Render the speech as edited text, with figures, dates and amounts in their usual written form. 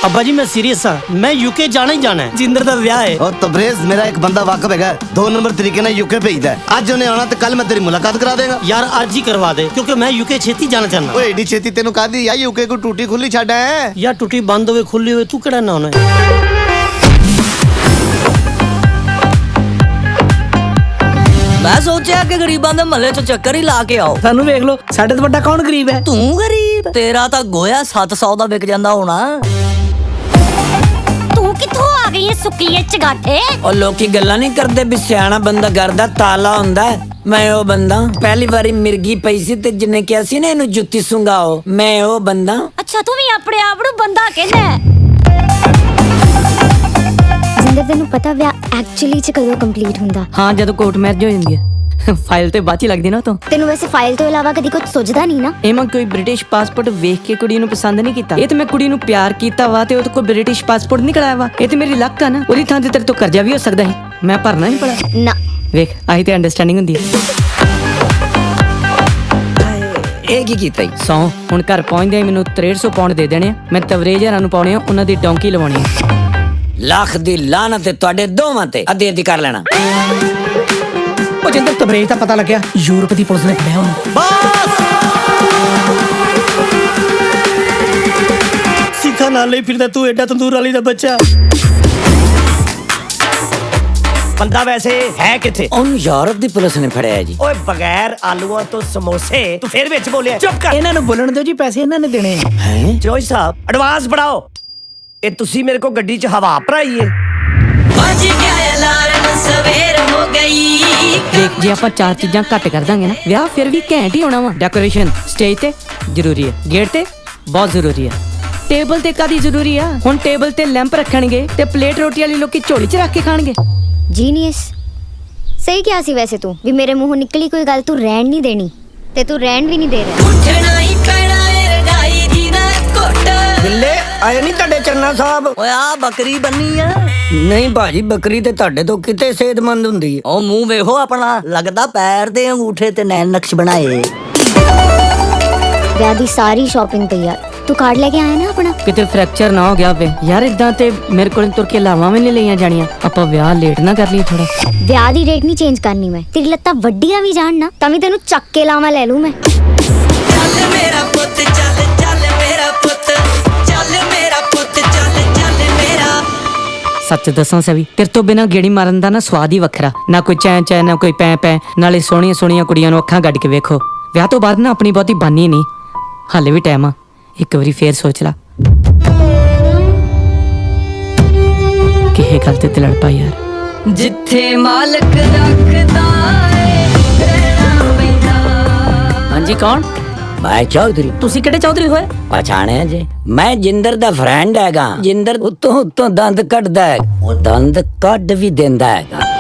अब्बा जी मैं सीरियस हाँ, मैं यूके जाना ही जाना है। जिंदर दा ब्याह है। और तबरेज मेरा एक बंदा वाकफ है, 2 नंबर तरीके ने यूके भेजदा है। आज उन्हें आना तो कल मैं तेरी मुलाकात करा देगा। यार आज ही करवा दे, क्योंकि मैं यूके छेती जाना चाहना। ओए एडी छेती तेनू कादी या यूके को टूटी खुली छाड़ा है? यार टूटी बंद होवे खुली होवे तू केड़ा ना होना है। मैं सोचा कि गरीबां दे महल्ले च चक्कर ही ला के आओ। सानू देख लो, साडे तो बड़ा कौन गरीब है? तू गरीब? तेरा तां गोया 700 दा विक जांदा होना। तू कित्थों आ गई है सुक्की चगाठे? और लोकी गल्लां नहीं करदे भी सियाणा बंदा घर दा ताला हुंदा है। मैं ओ बंदा पहली बारी मिर्गी पई सी ते जिन्ने कहा सी ना इनू जुत्ती सुंगाओ, मैं ओ बंदा। अच्छा तू भी अपने आप नू बंदा कहना? ਜਿੰਦਰ ਤੈਨੂੰ ਪਤਾ ਵਿਆਹ ਐਕਚੁਅਲੀ ਚ ਕਦੋਂ ਕੰਪਲੀਟ ਹੁੰਦਾ? ਹਾਂ ਜਦੋਂ ਕੋਰਟ ਮੈਰਿਜ ਹੋ ਜਾਂਦੀ ਹੈ ਫਾਈਲ ਤੇ ਬਾਅਦ ਹੀ ਲੱਗਦੀ ਨਾ ਤੋਂ। ਤੈਨੂੰ ਵੈਸੇ ਫਾਈਲ ਤੋਂ ਇਲਾਵਾ ਕਦੀ ਕੁਝ ਸੋਚਦਾ ਨਹੀਂ ਨਾ? ਇਹ ਮੈਂ ਕੋਈ ਬ੍ਰਿਟਿਸ਼ ਪਾਸਪੋਰਟ ਵੇਖ ਕੇ ਕੁੜੀ ਨੂੰ ਪਸੰਦ ਨਹੀਂ ਕੀਤਾ। ਇਹ ਤੇ ਮੈਂ ਕੁੜੀ ਨੂੰ ਪਿਆਰ ਕੀਤਾ ਵਾ ਤੇ ਉਹ ਕੋਈ ਬ੍ਰਿਟਿਸ਼ ਪਾਸਪੋਰਟ ਨਹੀਂ ਕਰਾਇਆ ਵਾ। ਇਹ ਤੇ ਮੇਰੀ ਲੱਕ ਆ ਨਾ, ਉਹਦੀ ਥਾਂ ਤੇ ਤੇਰੇ ਤੋਂ ਕਰਜ਼ਾ ਵੀ ਹੋ ਸਕਦਾ ਹੈ, ਮੈਂ ਭਰਨਾ ਨਹੀਂ ਪੜਾ। ਨਾ ਵੇਖ ਆਹੀ ਤੇ ਅੰਡਰਸਟੈਂਡਿੰਗ ਹੁੰਦੀ ਹੈ। ਇਹ ਕੀ ਕੀਤਾ ਈ? ਸੌ ਹੁਣ ਘਰ ਪਹੁੰਚਦੇ ਹੀ ਮੈਨੂੰ 6300 ਪਾਉਂਡ ਦੇ ਦੇਣੇ ਆ। ਮੈਂ ਤਵਰੇਜ ਹਰਾਂ ਨੂੰ ਪਾਉਣੇ ਆ, ਉਹਨਾਂ ਦੀ ਡੌਂਕੀ ਲਵਾਉਣੀ ਆ। ਲੱਖ ਦੀ ਲਾਨਤ ਤੁਹਾਡੇ ਦੋਵਾਂ ਤੇ, ਅੱਧੀ ਅੱਧੀ ਕਰ ਲੈਣਾ। ਉਹ ਜਿੰਦਰ ਤਬਰੇਜ ਦਾ ਪਤਾ ਲੱਗਿਆ, ਯੂਰਪ ਦੀ ਪੁਲਿਸ ਨੇ ਫੜਿਆ ਉਹਨੂੰ। ਬਸ ਸਿੱਖਾਂ ਨਾਲ ਲਈ ਫਿਰਦਾ ਤੂੰ ਐਡਾ ਤੰਦੂਰ ਵਾਲੀ ਦਾ ਬੱਚਾ। ਬੰਦਾ ਵੈਸੇ ਹੈ ਕਿੱਥੇ? ਉਹਨੂੰ ਯੂਰਪ ਦੀ ਪੁਲਿਸ ਨੇ ਫੜਿਆ ਜੀ। ਓਏ ਬਗੈਰ ਆਲੂਆਂ ਤੋਂ ਸਮੋਸੇ ਤੂੰ ਫੇਰ ਵਿੱਚ ਬੋਲਿਆ। ਚੁੱਪ ਕਰ। ਇਹਨਾਂ ਨੂੰ ਬੋਲਣ ਦਿਓ ਜੀ, ਪੈਸੇ ਇਹਨਾਂ ਨੇ ਦੇਣੇ ਆ। ਹੈ ਜੋਜ ਸਾਹਿਬ ਐਡਵਾਂਸ ਫੜਾਓ। ਇਹ ਤੁਸੀਂ ਮੇਰੇ ਕੋ ਗੱਡੀ 'ਚ ਹਵਾ ਭਰਾਈ ਏ। ਦੇਖ ਜੇ ਆਪਾਂ 4 ਚੀਜ਼ਾਂ ਘੱਟ ਕਰ ਦਾਂਗੇ ਨਾ, ਵਿਆਹ ਫਿਰ ਵੀ ਘੈਂਟ ਹੀ ਹੋਣਾ ਵਾ। ਡੈਕੋਰੇਸ਼ਨ ਸਟੇਜ ਤੇ ਜ਼ਰੂਰੀ ਹੈ, ਗੇਟ ਤੇ ਬਹੁਤ ਜ਼ਰੂਰੀ ਹੈ, ਟੇਬਲ ਤੇ ਕਾਦੀ ਜ਼ਰੂਰੀ ਆ। ਹੁਣ ਟੇਬਲ ਤੇ ਲੈਂਪ ਰੱਖਣਗੇ ਤੇ ਪਲੇਟ ਰੋਟੀ ਵਾਲੀ ਲੋਕੀ ਝੋਲੀ 'ਚ ਰੱਖ ਕੇ ਖਾਣਗੇ। ਜੀਨੀਅਸ ਸਹੀ ਕਿਹਾ ਸੀ ਵੈਸੇ ਤੂੰ ਵੀ ਮੇਰੇ ਮੂੰਹੋਂ ਨਿਕਲੀ ਕੋਈ ਗੱਲ ਤੂੰ ਰਹਿਣ ਨਹੀਂ ਦੇਣੀ, ਤੇ ਤੂੰ ਰਹਿਣ ਵੀ ਨਹੀਂ ਦੇ ਰਿਹਾ। ਬਿੱਲੇ ਆਏ ਨਹੀਂ ਤੁਹਾਡੇ ਚਰਨਾ ਸਾਹਿਬ? ਓਏ ਆ ਬੱਕਰੀ ਬੰਨੀ ਆ? ਨਹੀਂ ਭਾਜੀ, ਬੱਕਰੀ ਤੇ ਤੁਹਾਡੇ ਤੋਂ ਕਿਤੇ ਸਿਹਤਮੰਦ ਹੁੰਦੀ ਹੈ। ਉਹ ਮੂੰਹ ਵੇਖੋ ਆਪਣਾ, ਲੱਗਦਾ ਪੈਰ ਦੇ ਅੰਗੂਠੇ ਤੇ ਨੈਣ ਨਕਸ਼ ਬਣਾਏ। ਵਿਆਹ ਦੀ ਸਾਰੀ ਸ਼ਾਪਿੰਗ ਤੈਯਾਰ, ਤੂੰ ਕਾਰਡ ਲੈ ਕੇ ਆਇਆ ਨਾ ਆਪਣਾ? ਕਿਤੇ ਫ੍ਰੈਕਚਰ ਨਾ ਹੋ ਗਿਆ ਹੋਵੇ ਯਾਰ। ਇਦਾਂ ਤੇ ਮੇਰੇ ਕੋਲ ਤੁਰ ਕੇ ਲਾਵਾਂ ਵੀ ਨਹੀਂ ਲਈਆਂ ਜਾਣੀਆਂ। ਆਪਾਂ ਵਿਆਹ ਲੇਟ ਨਾ ਕਰ ਲਈ ਥੋੜਾ। ਵਿਆਹ ਦੀ ਡੇਟ ਨਹੀਂ ਚੇਂਜ ਕਰਨੀ ਮੈਂ। ਤੇਰੀ ਲੱਤਾਂ ਵੱਡੀਆਂ ਵੀ ਜਾਣ ਨਾ ਤਾਂ ਵੀ ਤੈਨੂੰ ਚੱਕ ਕੇ ਲਾਵਾਂ ਲੈ ਲੂ ਮੈਂ। ਚੱਲ ਮੇਰਾ ਪੁੱਤ ਚੱਲ, ਚੱਲ ਮੇਰਾ ਪੁੱਤ ਚੱਲ, ਮੇਰਾ ਪੁੱਤ ਚੱਲ, ਚੱਲ ਮੇਰਾ। ਸੱਚ ਦੱਸਾਂ ਸਵੀ, ਤੇਰੇ ਤੋਂ ਬਿਨਾਂ ਗੇੜੀ ਮਾਰਨ ਦਾ ਨਾ ਸਵਾਦ ਹੀ ਵੱਖਰਾ। ਨਾ ਕੋਈ ਚੈਂ ਚੈਂ, ਨਾ ਕੋਈ ਪੈ ਪੈ, ਨਾਲੇ ਸੋਹਣੀਆਂ ਸੋਹਣੀਆਂ ਕੁੜੀਆਂ ਨੂੰ ਅੱਖਾਂ ਗੱਡ ਕੇ ਵੇਖੋ। ਵਿਆਹ ਤੋਂ ਬਾਅਦ ਨਾ ਆਪਣੀ ਬਹੁਤੀ ਬਾਨੀ ਨਹੀਂ, ਹਾਲੇ ਵੀ ਟਾਈਮ ਆ। ਇੱਕ ਵਾਰੀ ਫੇਰ ਸੋਚ ਲਾ। ਕਿਹੇ ਗੱਲ ਤੇ ਲੜ ਪਾ ਯਾਰ। ਜਿੱਥੇ ਮਾਲਕ ਰੱਖਦਾ ਏ ਰਹਿਣਾ ਪੈਂਦਾ। ਹਾਂਜੀ ਕੌਣ? ਮੈਂ ਚੌਧਰੀ। ਤੁਸੀਂ ਕਿਹੜੇ ਚੌਧਰੀ ਹੋਏ? ਪਛਾਣਿਆ ਜੇ? ਮੈਂ ਜਿੰਦਰ ਦਾ ਫਰੈਂਡ ਹੈਗਾ। ਜਿੰਦਰ ਉੱਤੋਂ ਉੱਤੋਂ ਦੰਦ ਕੱਢਦਾ ਹੈ, ਉਹ ਦੰਦ ਕੱਢ ਵੀ ਦਿੰਦਾ ਹੈਗਾ।